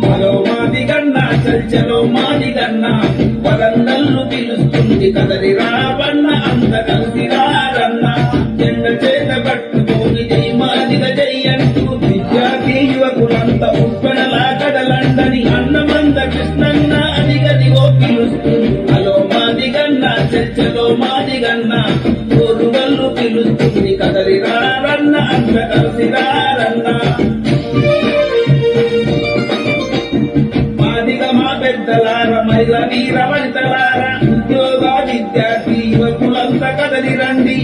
hello మాదిగన్నా చల్చలో మాదిగన్నా Warangal పిలుస్తుంది కదలి రావన్న అంత కలిసి రారన్న జెండ చేత పట్టుకొని జై మాదిగ జై అంటూ విద్యార్థి యువకులంతా ఉప్పెనలా కదలండని అన్నమంద కృష్ణన్న అదిగదిగో పిలుస్తుంది హలో మాదిగన్నా చర్చలో మాదిగన్నా కోరుగల్లు పిలుస్తుంది కదలి రారన్న అంత కలిసి రారన్న మాదిగ మా పెద్దలార మహిళ వీర వనితలార ఉద్యోగ విద్యార్థి యువకులంతా కదలి రండి